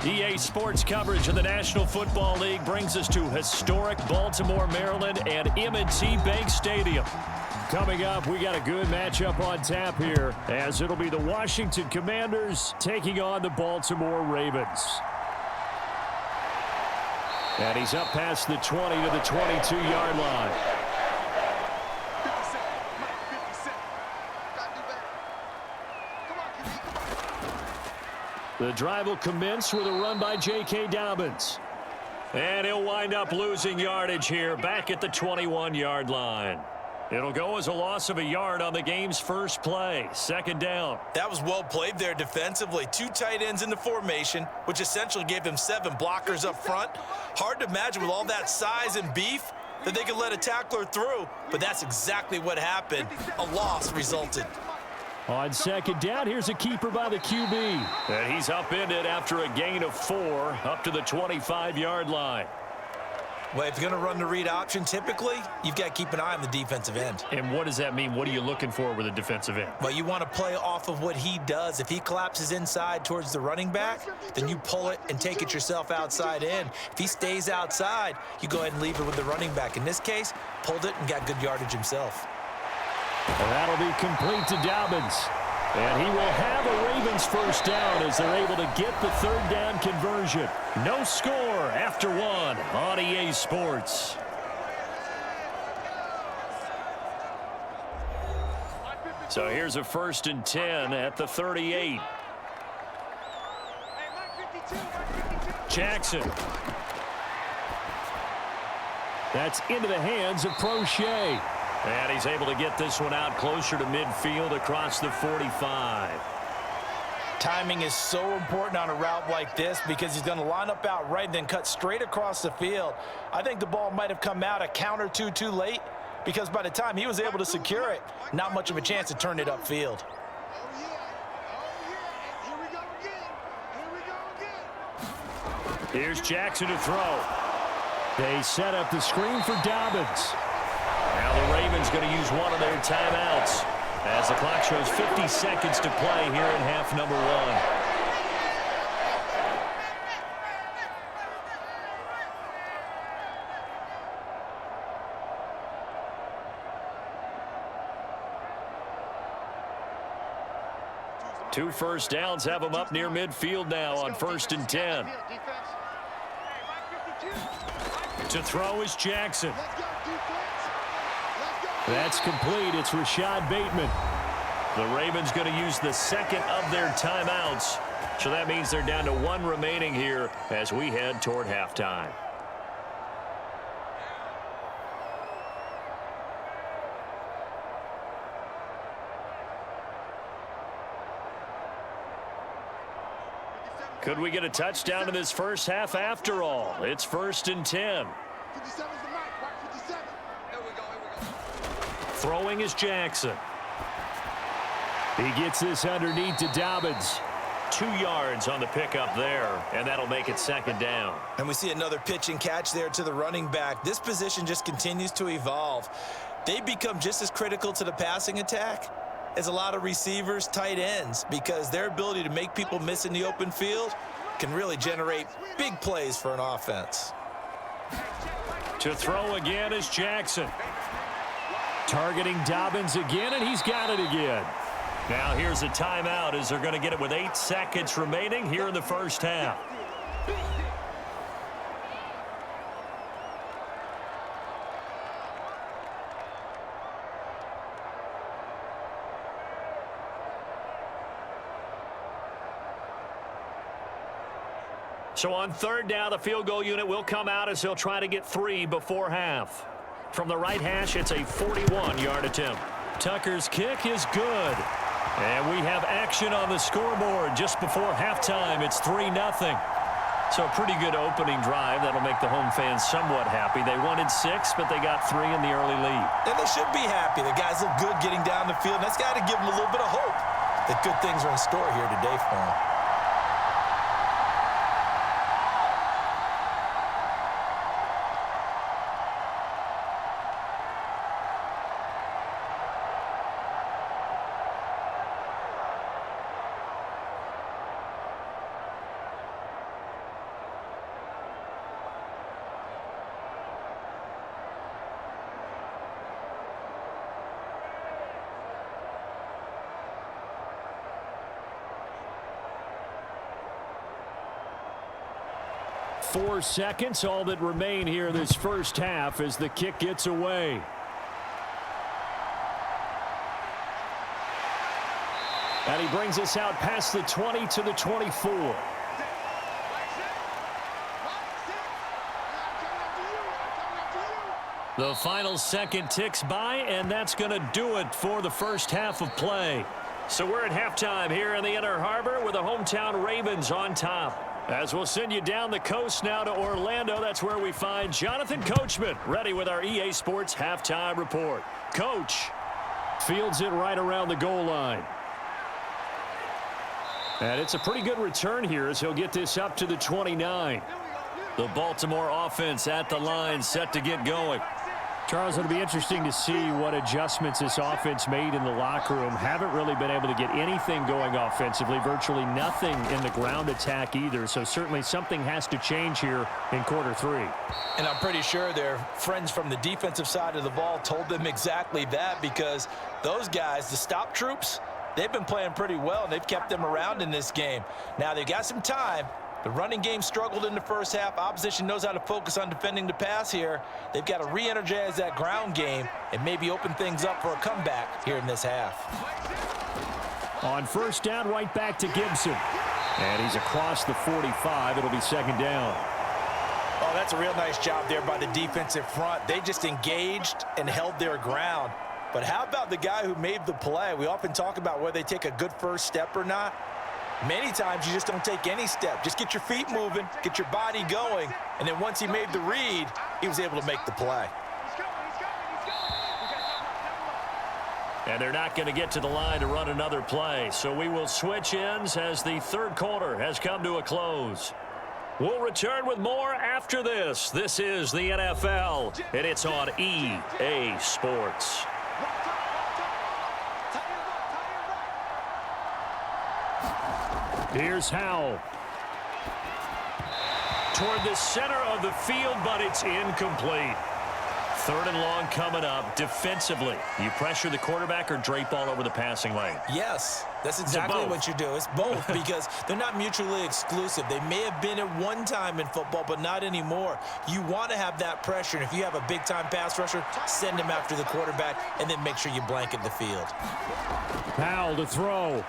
EA Sports coverage of the National Football League brings us to historic Baltimore, Maryland, and M&T Bank Stadium. Coming up, we got a good matchup on tap here, as it'll be the Washington Commanders taking on the Baltimore Ravens. And he's up past the 20 to the 22-yard line. The drive will commence with a run by J.K. Dobbins. And he'll wind up losing yardage here back at the 21-yard line. It'll go as a loss of a yard on the game's first play. Second down. That was well played there defensively. 2 tight ends in the formation, which essentially gave them 7 blockers up front. Hard to imagine with all that size and beef that they could let a tackler through, but that's exactly what happened. A loss resulted. On second down, here's a keeper by the QB. And he's upended after a gain of 4 up to the 25-yard line. Well, if you're going to run the read option, typically, you've got to keep an eye on the defensive end. And what does that mean? What are you looking for with a defensive end? Well, you want to play off of what he does. If he collapses inside towards the running back, then you pull it and take it yourself outside in. If he stays outside, you go ahead and leave it with the running back. In this case, pulled it and got good yardage himself. And that'll be complete to Dobbins. And he will have a Ravens first down as they're able to get the third down conversion. No score after 1 on EA Sports. So here's a 1st and 10 at the 38. Jackson. That's into the hands of Prochet. And he's able to get this one out closer to midfield across the 45. Timing is so important on a route like this because he's going to line up out right and then cut straight across the field. I think the ball might have come out a count or two too late because by the time he was able to secure it, not much of a chance to turn it upfield. Here's Jackson to throw. They set up the screen for Dobbins. Now the Ravens going to use one of their timeouts as the clock shows 50 seconds to play here in half number 1. Two first downs have them up near midfield now on 1st and 10. To throw is Jackson. That's complete. It's Rashad Bateman. The Ravens going to use the second of their timeouts. So that means they're down to 1 remaining here as we head toward halftime. Could we get a touchdown in this first half after all? It's 1st and 10. Throwing is Jackson. He gets this underneath to Dobbins. 2 yards on the pickup there, and that'll make it second down. And we see another pitch and catch there to the running back. This position just continues to evolve. They become just as critical to the passing attack as a lot of receivers, tight ends, because their ability to make people miss in the open field can really generate big plays for an offense. To throw again is Jackson. Targeting Dobbins again, and he's got it again. Now here's a timeout as they're going to get it with 8 seconds remaining here in the first half. So on 3rd down, the field goal unit will come out as they'll try to get 3 before half. From the right hash, it's a 41-yard attempt. Tucker's kick is good. And we have action on the scoreboard just before halftime. It's 3-0. So a pretty good opening drive. That'll make the home fans somewhat happy. They wanted 6, but they got 3 in the early lead. And they should be happy. The guys look good getting down the field. That's got to give them a little bit of hope that good things are in store here today for them. 4 seconds, all that remain here this first half as the kick gets away. And he brings us out past the 20 to the 24. The final second ticks by, and that's going to do it for the first half of play. So we're at halftime here in the Inner Harbor with the hometown Ravens on top. As we'll send you down the coast now to Orlando, that's where we find Jonathan Coachman ready with our EA Sports halftime report. Coach fields it right around the goal line. And it's a pretty good return here as he'll get this up to the 29. The Baltimore offense at the line set to get going. Charles, it'll be interesting to see what adjustments this offense made in the locker room. Haven't really been able to get anything going offensively, virtually nothing in the ground attack either. So certainly something has to change here in quarter 3. And I'm pretty sure their friends from the defensive side of the ball told them exactly that, because those guys, the stop troops, they've been playing pretty well, and they've kept them around in this game. Now, they've got some time. The running game struggled in the first half. Opposition knows how to focus on defending the pass here. They've got to re-energize that ground game and maybe open things up for a comeback here in this half. On first down, right back to Gibson. And he's across the 45. It'll be second down. Oh, that's a real nice job there by the defensive front. They just engaged and held their ground. But how about the guy who made the play? We often talk about whether they take a good first step or not. Many times you just don't take any step. Just get your feet moving, get your body going, and then once he made the read, he was able to make the play. And they're not going to get to the line to run another play, so we will switch ends as the third quarter has come to a close. We'll return with more after this. This is the NFL, and it's on EA Sports. Here's Howell. Toward the center of the field, but it's incomplete. Third and long coming up. Defensively, you pressure the quarterback or drape all over the passing lane? Yes, that's exactly what you do. It's both because they're not mutually exclusive. They may have been at one time in football, but not anymore. You want to have that pressure, and if you have a big-time pass rusher, send him after the quarterback, and then make sure you blanket the field. Powell to throw.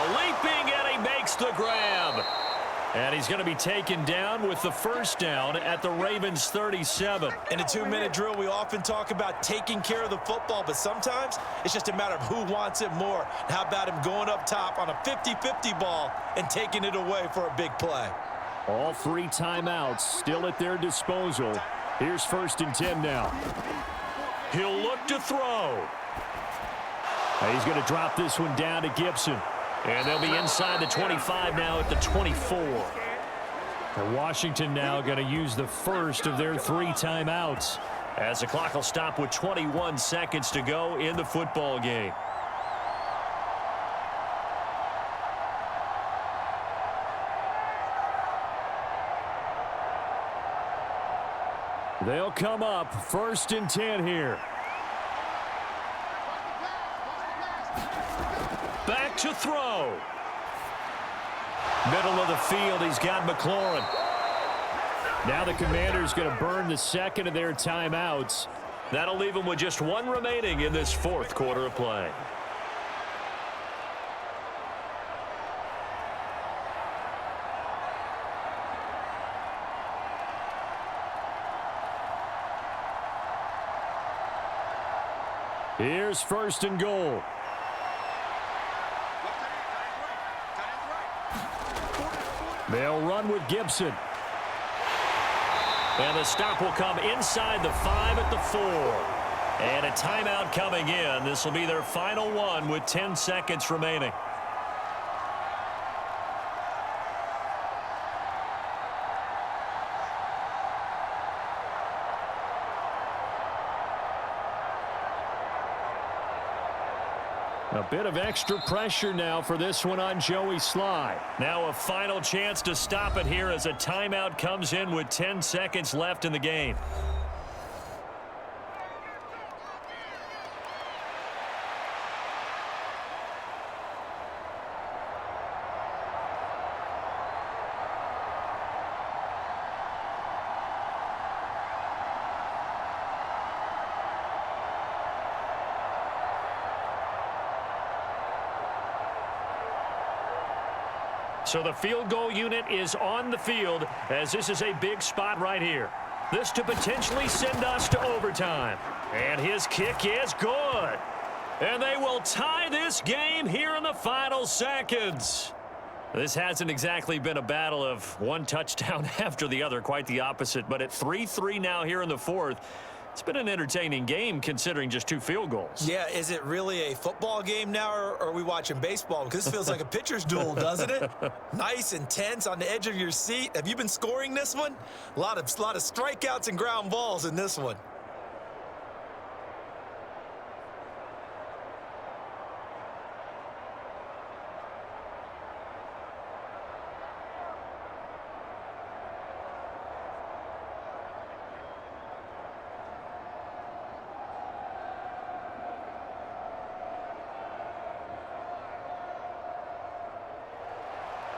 Leaping, and he makes the grab. And he's going to be taken down with the first down at the Ravens 37. In a 2-minute drill, we often talk about taking care of the football, but sometimes it's just a matter of who wants it more. How about him going up top on a 50-50 ball and taking it away for a big play? All 3 timeouts still at their disposal. Here's first and 10 now. He'll look to throw. He's going to drop this one down to Gibson. And they'll be inside the 25 now at the 24. And Washington now going to use the first of their 3 timeouts as the clock will stop with 21 seconds to go in the football game. They'll come up first and 10 here. Back to throw. Middle of the field, he's got McLaurin. Now the Commanders going to burn the second of their timeouts. That'll leave them with just 1 remaining in this fourth quarter of play. Here's first and goal. They'll run with Gibson. And the stop will come inside the 5 at the 4. And a timeout coming in. This will be their final one with 10 seconds remaining. A bit of extra pressure now for this one on Joey Sly. Now a final chance to stop it here as a timeout comes in with 10 seconds left in the game. So the field goal unit is on the field as this is a big spot right here. This to potentially send us to overtime. And his kick is good. And they will tie this game here in the final seconds. This hasn't exactly been a battle of one touchdown after the other, quite the opposite. But at 3-3 now here in the fourth, it's been an entertaining game considering just 2 field goals. Yeah, is it really a football game now, or are we watching baseball? Because this feels like a pitcher's duel, doesn't it? Nice and tense on the edge of your seat. Have you been scoring this one? A lot of strikeouts and ground balls in this one.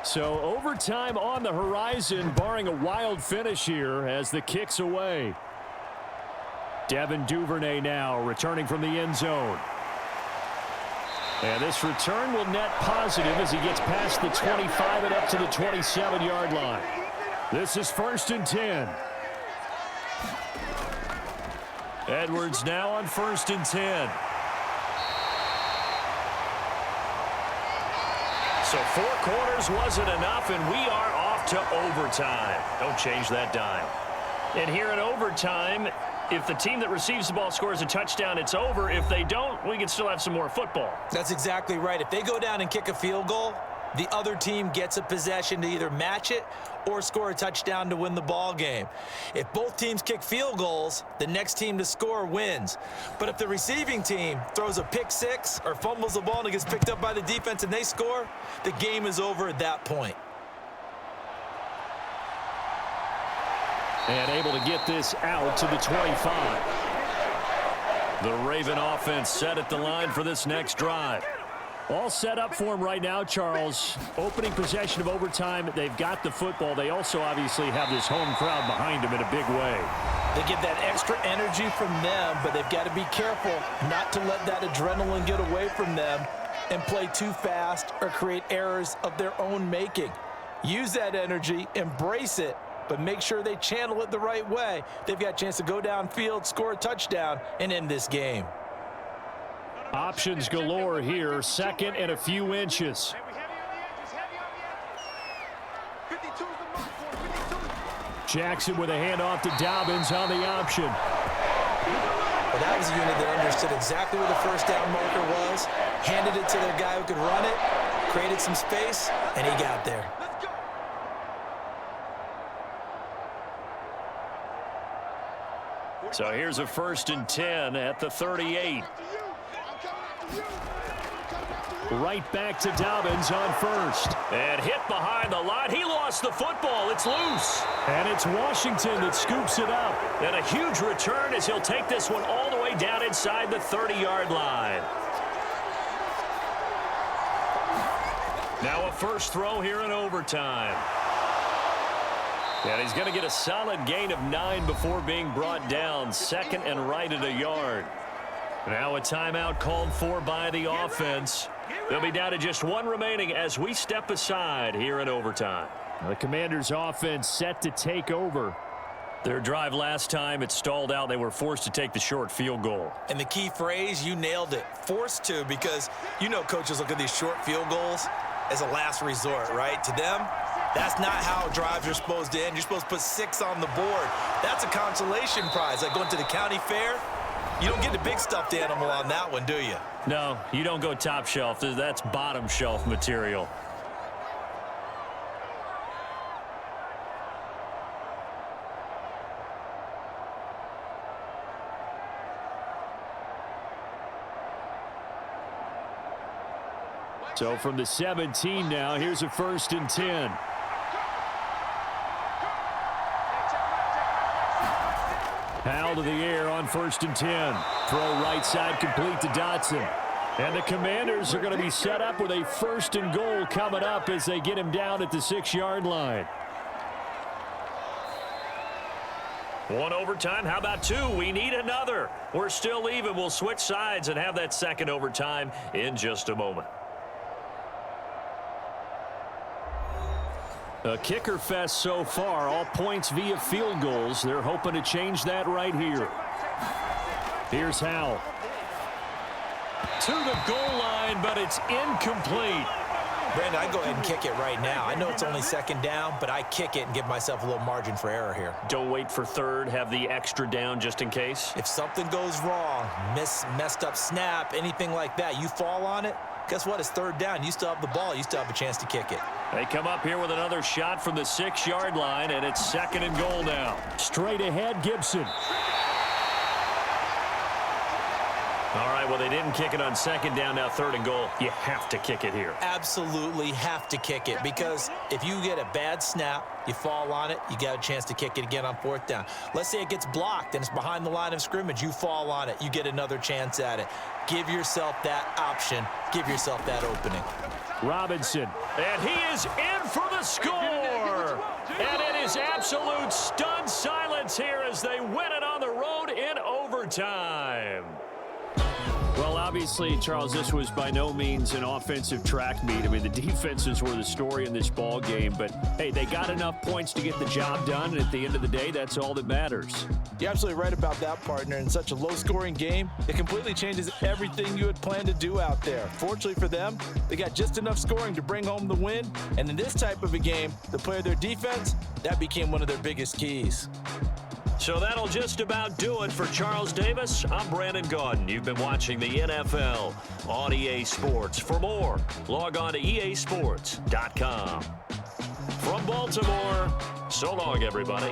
So overtime on the horizon, barring a wild finish here as the kick's away. Devin Duvernay now returning from the end zone. And this return will net positive as he gets past the 25 and up to the 27-yard line. This is 1st and 10. Edwards now on 1st and 10. So 4 quarters wasn't enough, and we are off to overtime. Don't change that dime. And here in overtime, if the team that receives the ball scores a touchdown, it's over. If they don't, we can still have some more football. That's exactly right. If they go down and kick a field goal, the other team gets a possession to either match it or score a touchdown to win the ball game. If both teams kick field goals, the next team to score wins. But if the receiving team throws a pick six or fumbles the ball and it gets picked up by the defense and they score, the game is over at that point. And able to get this out to the 25. The Raven offense set at the line for this next drive. All set up for him right now, Charles. Opening possession of overtime. They've got the football. They also obviously have this home crowd behind them in a big way. They get that extra energy from them, but they've got to be careful not to let that adrenaline get away from them and play too fast or create errors of their own making. Use that energy, embrace it, but make sure they channel it the right way. They've got a chance to go downfield, score a touchdown, and end this game. Options galore here. 2nd and a few inches. Jackson with a handoff to Dobbins on the option. Well, that was a unit that understood exactly where the first down marker was, handed it to their guy who could run it, created some space, and he got there. So here's a 1st and 10 at the 38. Right back to Dobbins on 1st. And hit behind the line. He lost the football. It's loose. And it's Washington that scoops it up. And a huge return as he'll take this one all the way down inside the 30-yard line. Now a first throw here in overtime. And he's going to get a solid gain of 9 before being brought down. 2nd and right at a yard. Now a timeout called for by the offense. They'll be down to just 1 remaining as we step aside here in overtime. The Commanders' offense set to take over. Their drive last time, it stalled out. They were forced to take the short field goal. And the key phrase, you nailed it, forced to, because you know coaches look at these short field goals as a last resort, right? To them, that's not how drives are supposed to end. You're supposed to put 6 on the board. That's a consolation prize, like going to the county fair. You don't get the big stuffed animal on that one, do you? No, you don't go top shelf. That's bottom shelf material. So from the 17 now, here's a 1st and 10. Howell to the air on 1st and 10. Throw right side complete to Dotson. And the Commanders are going to be set up with a 1st and goal coming up as they get him down at the 6-yard line. 1 overtime. How about 2? We need another. We're still even. We'll switch sides and have that 2nd overtime in just a moment. A kicker fest so far, all points via field goals. They're hoping to change that right here. Here's Howell. To the goal line, but it's incomplete. Brandon, I go ahead and kick it right now. I know it's only second down, but I kick it and give myself a little margin for error here. Don't wait for third. Have the extra down just in case. If something goes wrong, messed up snap, anything like that, you fall on it, guess what? It's third down. You still have the ball. You still have a chance to kick it. They come up here with another shot from the 6-yard line, and it's second and goal now. Straight ahead, Gibson. All right, well, they didn't kick it on second down, now third and goal. You have to kick it here. Absolutely have to kick it, because if you get a bad snap, you fall on it, you got a chance to kick it again on fourth down. Let's say it gets blocked and it's behind the line of scrimmage. You fall on it, you get another chance at it. Give yourself that option. Give yourself that opening. Robinson, and he is in for the score. And it is absolute stunned silence here as they win it on the road in overtime. Well, obviously, Charles, this was by no means an offensive track meet. I mean, the defenses were the story in this ball game, but hey, they got enough points to get the job done, and at the end of the day, that's all that matters. You're absolutely right about that, partner. In such a low-scoring game, it completely changes everything you had planned to do out there. Fortunately for them, they got just enough scoring to bring home the win, and in this type of a game, to play their defense, that became one of their biggest keys. So that'll just about do it for Charles Davis. I'm Brandon Gaudin. You've been watching the NFL on EA Sports. For more, log on to easports.com. From Baltimore, so long, everybody.